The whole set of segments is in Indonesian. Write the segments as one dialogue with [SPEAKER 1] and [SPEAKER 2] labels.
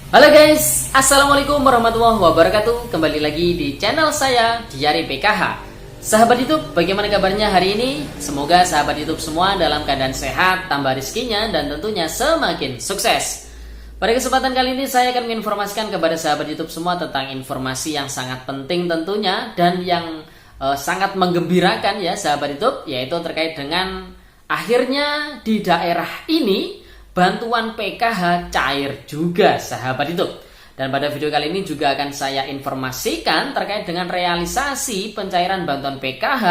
[SPEAKER 1] Halo guys, Assalamualaikum warahmatullahi wabarakatuh. Kembali lagi di channel saya, Diari PKH. Sahabat YouTube, bagaimana kabarnya hari ini? Semoga sahabat YouTube semua dalam keadaan sehat, tambah rezekinya, dan tentunya semakin sukses. Pada kesempatan kali ini saya akan menginformasikan kepada sahabat YouTube semua tentang informasi yang sangat penting tentunya, dan yang sangat menggembirakan ya sahabat YouTube, yaitu terkait dengan akhirnya di daerah ini bantuan PKH cair juga sahabat YouTube. Dan pada video kali ini juga akan saya informasikan terkait dengan realisasi pencairan bantuan PKH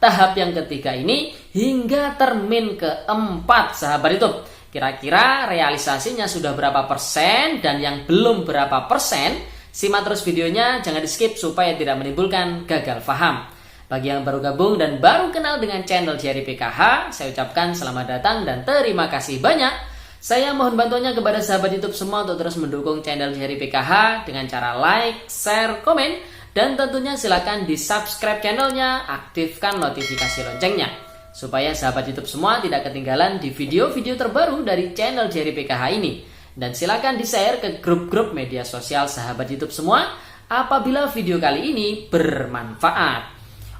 [SPEAKER 1] tahap yang ketiga ini hingga termin keempat sahabat YouTube. Kira-kira realisasinya sudah berapa persen dan yang belum berapa persen? Simak terus videonya, jangan di skip supaya tidak menimbulkan gagal paham. Bagi yang baru gabung dan baru kenal dengan channel Diari PKH, saya ucapkan selamat datang dan terima kasih banyak. Saya mohon bantuannya kepada sahabat YouTube semua untuk terus mendukung channel Diari PKH dengan cara like, share, komen, dan tentunya silakan di subscribe channelnya, aktifkan notifikasi loncengnya supaya sahabat YouTube semua tidak ketinggalan di video-video terbaru dari channel Diari PKH ini. Dan silakan di share ke grup-grup media sosial sahabat YouTube semua apabila video kali ini bermanfaat.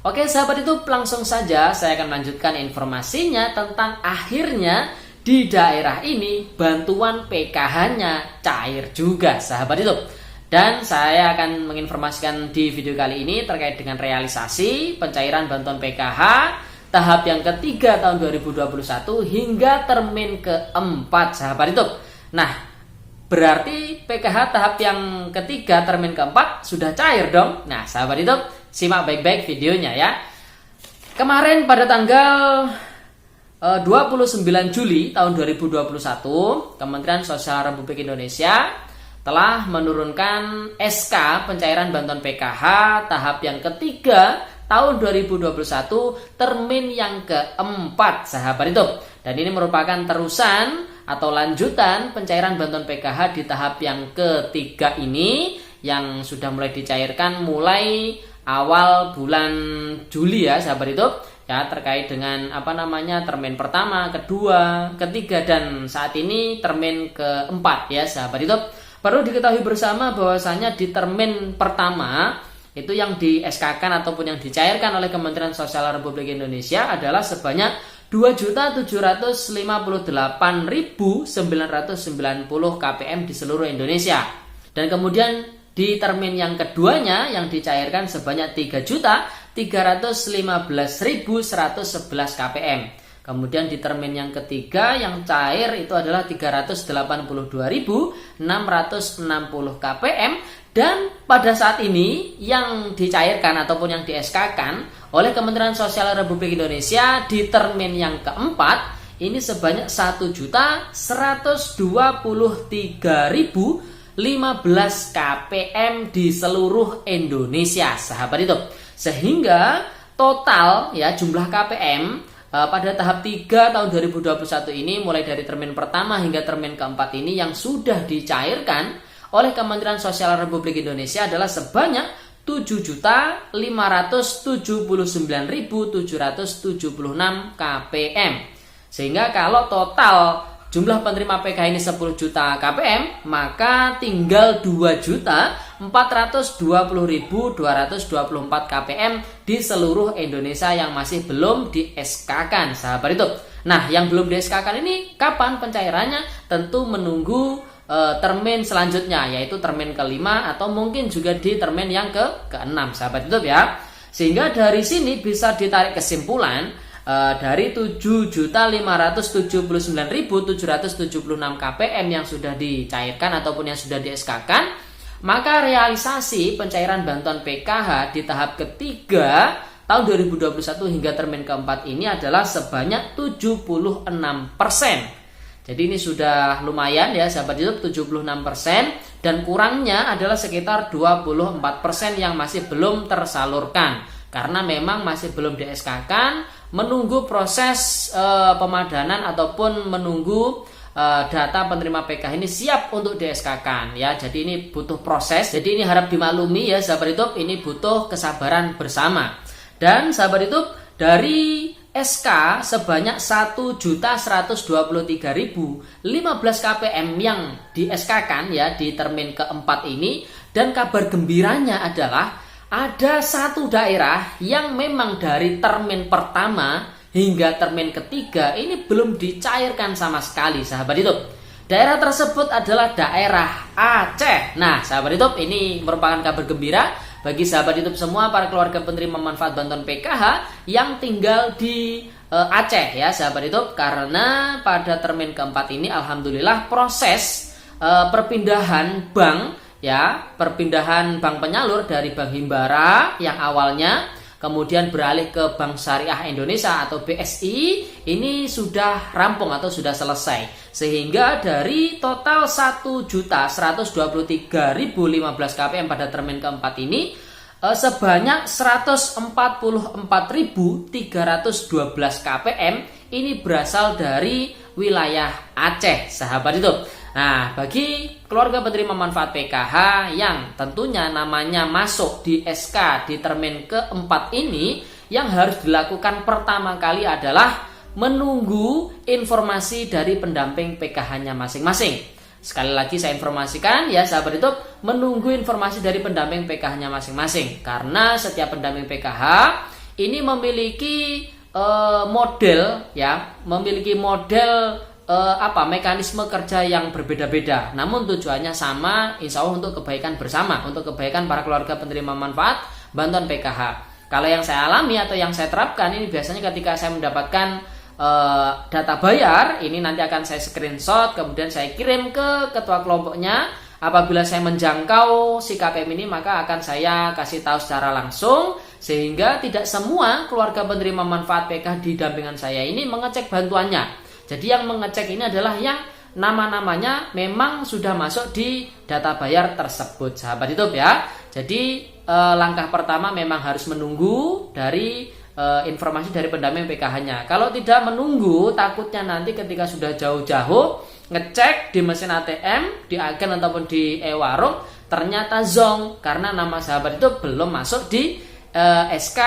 [SPEAKER 1] Oke sahabat YouTube, langsung saja saya akan melanjutkan informasinya tentang akhirnya di daerah ini bantuan PKH-nya cair juga sahabat YouTube. Dan saya akan menginformasikan di video kali ini terkait dengan realisasi pencairan bantuan PKH tahap yang ketiga tahun 2021 hingga termin keempat sahabat YouTube. Nah, berarti PKH tahap yang ketiga termin keempat sudah cair dong. Nah sahabat YouTube, simak baik-baik videonya ya. Kemarin pada tanggal 29 Juli tahun 2021, Kementerian Sosial Republik Indonesia telah menurunkan SK pencairan bantuan PKH tahap yang ketiga tahun 2021 termin yang keempat sahabat itu. Dan ini merupakan terusan atau lanjutan pencairan bantuan PKH di tahap yang ketiga ini yang sudah mulai dicairkan mulai awal bulan Juli ya sahabat itu. Ya, terkait dengan termin pertama, kedua, ketiga, dan saat ini termin keempat ya sahabat itu. Perlu diketahui bersama bahwasanya di termin pertama itu yang di SK-kan ataupun yang dicairkan oleh Kementerian Sosial Republik Indonesia adalah sebanyak 2.758.990 KPM di seluruh Indonesia. Dan kemudian di termin yang keduanya yang dicairkan sebanyak 3.315.111 KPM. Kemudian di termin yang ketiga yang cair itu adalah 382.660 KPM. Dan pada saat ini yang dicairkan ataupun yang di SK-kan oleh Kementerian Sosial Republik Indonesia di termin yang keempat ini sebanyak 1.123.015 KPM di seluruh Indonesia sahabat itu. Sehingga total ya jumlah KPM pada tahap 3 tahun 2021 ini mulai dari termin pertama hingga termin keempat ini yang sudah dicairkan oleh Kementerian Sosial Republik Indonesia adalah sebanyak 7.579.776 KPM. Sehingga kalau total jumlah penerima PKH ini 10 juta KPM, maka tinggal 2.420.224 KPM di seluruh Indonesia yang masih belum di SK-kan sahabat itu. Nah, yang belum di SK-kan ini kapan pencairannya? Tentu menunggu termin selanjutnya, yaitu termin kelima atau mungkin juga di termin yang ke-6 sahabat itu ya. Sehingga dari sini bisa ditarik kesimpulan dari 7.579.776 KPM yang sudah dicairkan ataupun yang sudah di SK-kan, maka realisasi pencairan bantuan PKH di tahap ketiga tahun 2021 hingga termin keempat ini adalah sebanyak 76%. Jadi ini sudah lumayan ya sahabat YouTube, 76%, dan kurangnya adalah sekitar 24% yang masih belum tersalurkan karena memang masih belum di SK-kan, menunggu proses pemadanan ataupun menunggu data penerima PKH ini siap untuk di SK-kan ya. Jadi ini butuh proses. Jadi ini harap dimaklumi ya sahabat YouTube, ini butuh kesabaran bersama. Dan sahabat YouTube, dari SK sebanyak 1.123.015 kpm yang di SK-kan ya di termin keempat ini. Dan kabar gembiranya adalah ada satu daerah yang memang dari termin pertama hingga termin ketiga ini belum dicairkan sama sekali, sahabat YouTube. Daerah tersebut adalah daerah Aceh. Nah, sahabat YouTube, ini merupakan kabar gembira bagi sahabat YouTube semua, para keluarga penerima manfaat bantuan PKH yang tinggal di Aceh ya, sahabat YouTube. Karena pada termin keempat ini alhamdulillah proses perpindahan bank ya, perpindahan bank penyalur dari Bank Himbara yang awalnya kemudian beralih ke Bank Syariah Indonesia atau BSI ini sudah rampung atau sudah selesai. Sehingga dari total 1.123.015 kpm pada termin keempat ini sebanyak 144.312 kpm ini berasal dari wilayah Aceh, sahabat itu. Nah, bagi keluarga penerima manfaat PKH yang tentunya namanya masuk di SK di termin keempat ini, yang harus dilakukan pertama kali adalah menunggu informasi dari pendamping PKH-nya masing-masing. Sekali lagi saya informasikan ya, sahabat YouTube, menunggu informasi dari pendamping PKH-nya masing-masing. Karena setiap pendamping PKH ini memiliki model ya, memiliki model mekanisme kerja yang berbeda-beda. Namun tujuannya sama, insya Allah untuk kebaikan bersama, untuk kebaikan para keluarga penerima manfaat bantuan PKH. Kalau yang saya alami atau yang saya terapkan ini biasanya ketika saya mendapatkan data bayar, ini nanti akan saya screenshot, kemudian saya kirim ke ketua kelompoknya. Apabila saya menjangkau si KPM ini, maka akan saya kasih tahu secara langsung, sehingga tidak semua keluarga penerima manfaat PKH di dampingan saya ini mengecek bantuannya. Jadi yang mengecek ini adalah yang nama-namanya memang sudah masuk di data bayar tersebut, sahabat YouTube ya. Jadi langkah pertama memang harus menunggu dari informasi dari pendamping PKH-nya. Kalau tidak menunggu, takutnya nanti ketika sudah jauh-jauh ngecek di mesin ATM, di agen ataupun di e-warung, ternyata zonk karena nama sahabat itu belum masuk di SK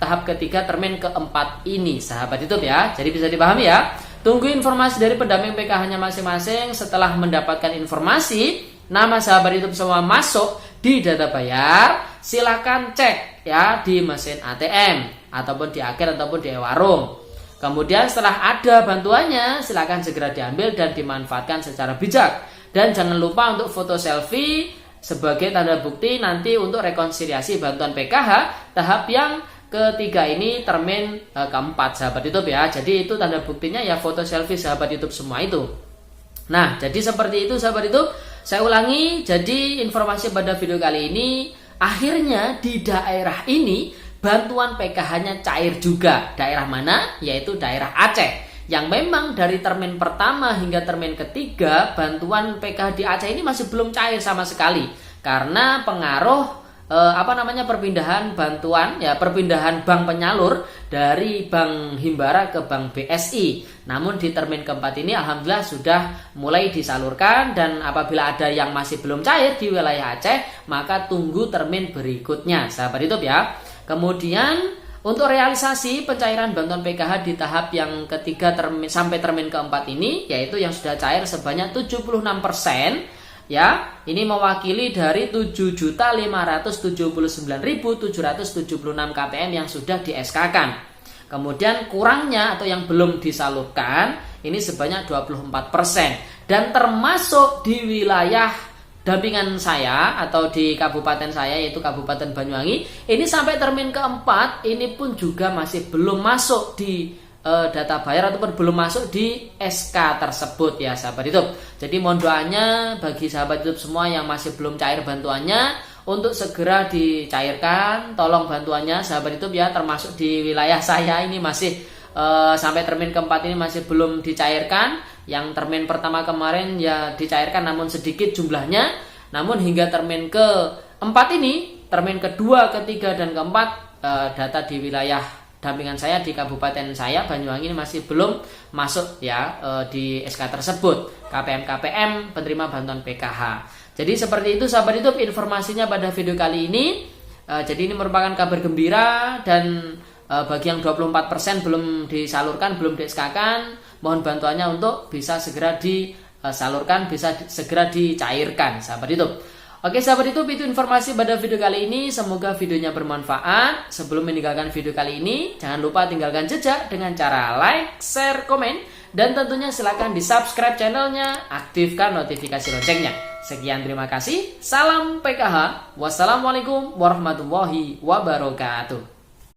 [SPEAKER 1] tahap ketiga termin keempat ini, sahabat itu ya. Jadi bisa dipahami ya. Tunggu informasi dari pendamping PKH-nya masing-masing. Setelah mendapatkan informasi nama sahabat itu semua masuk di data bayar, silakan cek ya di mesin ATM ataupun di agen ataupun di warung. Kemudian setelah ada bantuannya, silakan segera diambil dan dimanfaatkan secara bijak. Dan jangan lupa untuk foto selfie sebagai tanda bukti nanti untuk rekonsiliasi bantuan PKH tahap yang ketiga ini termin keempat, sahabat YouTube ya. Jadi itu tanda buktinya ya, foto selfie sahabat YouTube semua itu. Nah, jadi seperti itu sahabat YouTube. Saya ulangi, jadi informasi pada video kali ini, akhirnya di daerah ini bantuan PKH-nya cair juga. Daerah mana? Yaitu daerah Aceh. Yang memang dari termin pertama hingga termin ketiga, bantuan PKH di Aceh ini masih belum cair sama sekali. Karena pengaruh perpindahan bantuan ya, perpindahan bank penyalur dari Bank Himbara ke Bank BSI. Namun di termin keempat ini alhamdulillah sudah mulai disalurkan, dan apabila ada yang masih belum cair di wilayah Aceh, maka tunggu termin berikutnya, sahabat YouTube ya. Kemudian untuk realisasi pencairan bantuan PKH di tahap yang ketiga sampai termin keempat ini, yaitu yang sudah cair sebanyak 76%. Ya, ini mewakili dari 7.579.776 kpm yang sudah di SK-kan. Kemudian kurangnya atau yang belum disalurkan ini sebanyak 24%. Dan termasuk di wilayah dampingan saya atau di kabupaten saya, yaitu Kabupaten Banyuwangi, ini sampai termin keempat ini pun juga masih belum masuk di data bayar ataupun belum masuk di SK tersebut ya, sahabat YouTube. Jadi mohon doanya bagi sahabat YouTube semua yang masih belum cair bantuannya untuk segera dicairkan. Tolong bantuannya sahabat YouTube ya, termasuk di wilayah saya ini masih sampai termin keempat ini masih belum dicairkan. Yang termin pertama kemarin ya dicairkan namun sedikit jumlahnya. Namun hingga termin keempat ini, termin kedua, ketiga dan keempat, data di wilayah dampingan saya di kabupaten saya Banyuwangi ini masih belum masuk ya di SK tersebut, KPM penerima bantuan PKH. Jadi seperti itu sahabat YouTube informasinya pada video kali ini. Jadi ini merupakan kabar gembira dan bagi yang 24% belum disalurkan, belum di SK-kan, mohon bantuannya untuk bisa segera disalurkan, bisa segera dicairkan, sahabat YouTube. Oke sahabat YouTube, itu informasi pada video kali ini. Semoga videonya bermanfaat. Sebelum meninggalkan video kali ini, jangan lupa tinggalkan jejak dengan cara like, share, komen, dan tentunya silahkan di subscribe channelnya, aktifkan notifikasi loncengnya. Sekian, terima kasih. Salam PKH. Wassalamualaikum warahmatullahi wabarakatuh.